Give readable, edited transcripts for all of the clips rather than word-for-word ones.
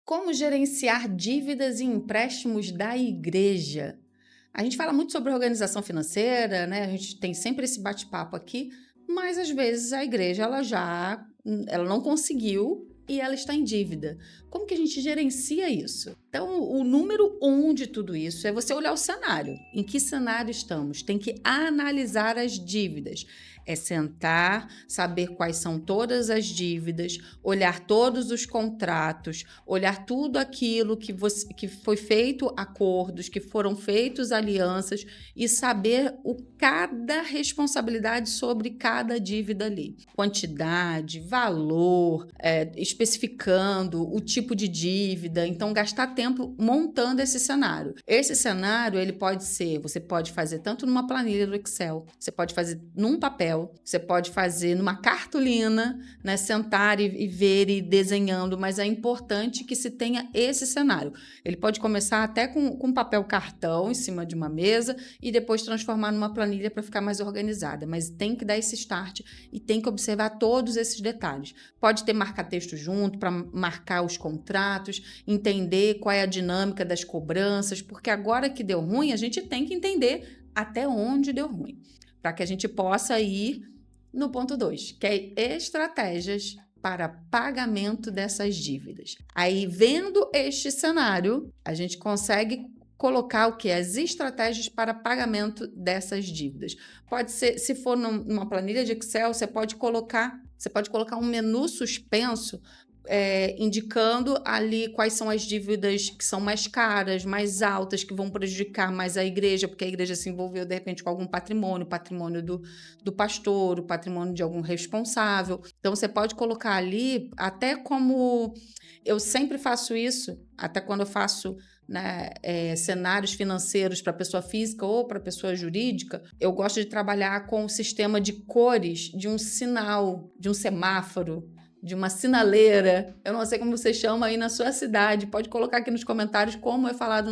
Como gerenciar dívidas e empréstimos da igreja? A gente fala muito sobre organização financeira, né? A gente tem sempre esse bate-papo aqui, mas às vezes a igreja ela não conseguiu e ela está em dívida. Como que a gente gerencia isso? Então, o número um de tudo isso é você olhar o cenário. Em que cenário estamos? Tem que analisar as dívidas. É sentar, saber quais são todas as dívidas, olhar todos os contratos, olhar tudo aquilo que foi feito acordos, que foram feitos alianças e saber cada responsabilidade sobre cada dívida ali. Quantidade, valor, especificando o tipo de dívida. Então, gastar tempo montando esse cenário. Esse cenário, você pode fazer tanto numa planilha do Excel, você pode fazer num papel, você pode fazer numa cartolina, né? Sentar e ver e desenhando, mas é importante que se tenha esse cenário. Ele pode começar até com papel cartão em cima de uma mesa e depois transformar numa planilha para ficar mais organizada, mas tem que dar esse start e tem que observar todos esses detalhes. Pode ter marca-texto junto para marcar os contratos, entender qual é a dinâmica das cobranças, porque agora que deu ruim, a gente tem que entender até onde deu ruim, para que a gente possa ir no ponto 2, que é estratégias para pagamento dessas dívidas. Aí, vendo este cenário, a gente consegue colocar o que? As estratégias para pagamento dessas dívidas. Pode ser, se for numa planilha de Excel, você pode colocar um menu suspenso indicando ali quais são as dívidas que são mais caras, mais altas, que vão prejudicar mais a igreja, porque a igreja se envolveu, de repente, com algum patrimônio do pastor, o patrimônio de algum responsável. Então, você pode colocar ali, até como eu sempre faço isso, até quando eu faço, né, cenários financeiros para pessoa física ou para pessoa jurídica, eu gosto de trabalhar com o sistema de cores de um sinal, de um semáforo, de uma sinaleira. Eu não sei como você chama aí na sua cidade. Pode colocar aqui nos comentários como é falado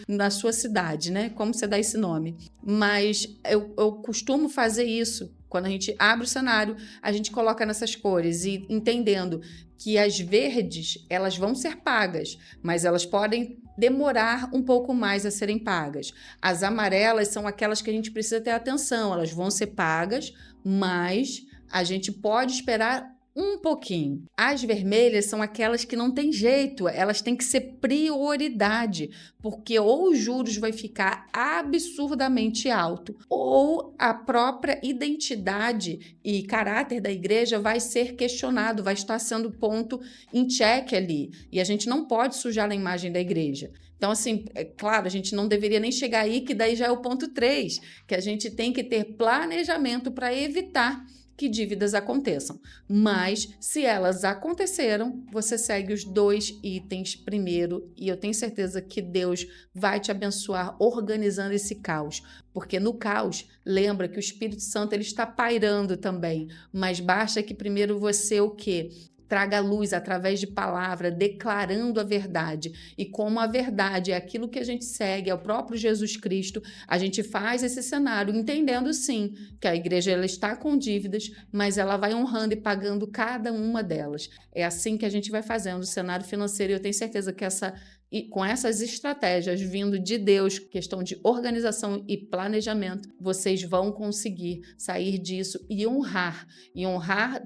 na sua cidade, né? Como você dá esse nome. Mas eu costumo fazer isso. Quando a gente abre o cenário, a gente coloca nessas cores e entendendo que as verdes, elas vão ser pagas, mas elas podem demorar um pouco mais a serem pagas. As amarelas são aquelas que a gente precisa ter atenção. Elas vão ser pagas, mas a gente pode esperar um pouquinho. As vermelhas são aquelas que não tem jeito, elas têm que ser prioridade, porque ou os juros vai ficar absurdamente alto, ou a própria identidade e caráter da igreja vai ser questionado, vai estar sendo ponto em xeque ali, e a gente não pode sujar a imagem da igreja. Então, assim, é claro, a gente não deveria nem chegar aí, que daí já é o ponto 3, que a gente tem que ter planejamento para evitar que dívidas aconteçam. Mas, se elas aconteceram, você segue os 2 itens primeiro e eu tenho certeza que Deus vai te abençoar organizando esse caos. Porque no caos, lembra que o Espírito Santo ele está pairando também, mas basta que primeiro você o quê? Traga luz através de palavra, declarando a verdade. E como a verdade é aquilo que a gente segue, é o próprio Jesus Cristo, a gente faz esse cenário entendendo, sim, que a igreja ela está com dívidas, mas ela vai honrando e pagando cada uma delas. É assim que a gente vai fazendo o cenário financeiro e eu tenho certeza que com essas estratégias vindo de Deus, questão de organização e planejamento, vocês vão conseguir sair disso e honrar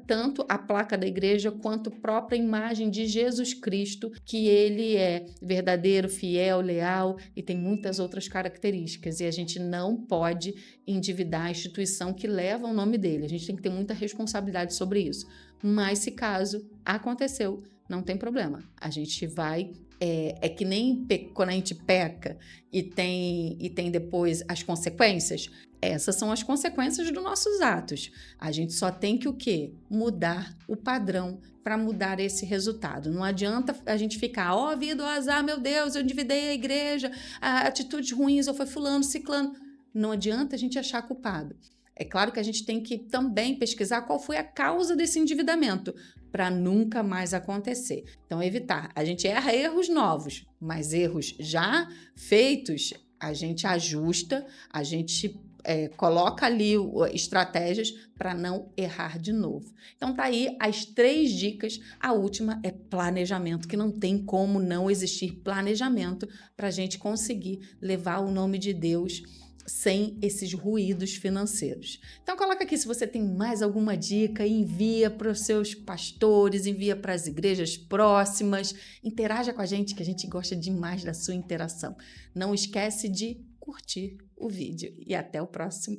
tanto a placa da igreja quanto a própria imagem de Jesus Cristo, que ele é verdadeiro, fiel, leal e tem muitas outras características. E a gente não pode endividar a instituição que leva o nome dele. A gente tem que ter muita responsabilidade sobre isso. Mas se caso aconteceu, não tem problema. A gente vai... É que nem quando a gente peca e tem depois as consequências. Essas são as consequências dos nossos atos. A gente só tem que o quê? Mudar o padrão para mudar esse resultado. Não adianta a gente ficar, ó, vida, ó, azar, meu Deus, eu endividei a igreja, atitudes ruins, ou foi fulano, ciclano. Não adianta a gente achar culpado. É claro que a gente tem que também pesquisar qual foi a causa desse endividamento, para nunca mais acontecer. Então, evitar. A gente erra erros novos, mas erros já feitos, a gente ajusta, a gente coloca ali estratégias para não errar de novo. Então tá aí as 3 dicas. A última é planejamento, que não tem como não existir planejamento para a gente conseguir levar o nome de Deus sem esses ruídos financeiros. Então coloca aqui se você tem mais alguma dica e envia para os seus pastores, envia para as igrejas próximas, interaja com a gente que a gente gosta demais da sua interação. Não esquece de curtir o vídeo e até o próximo.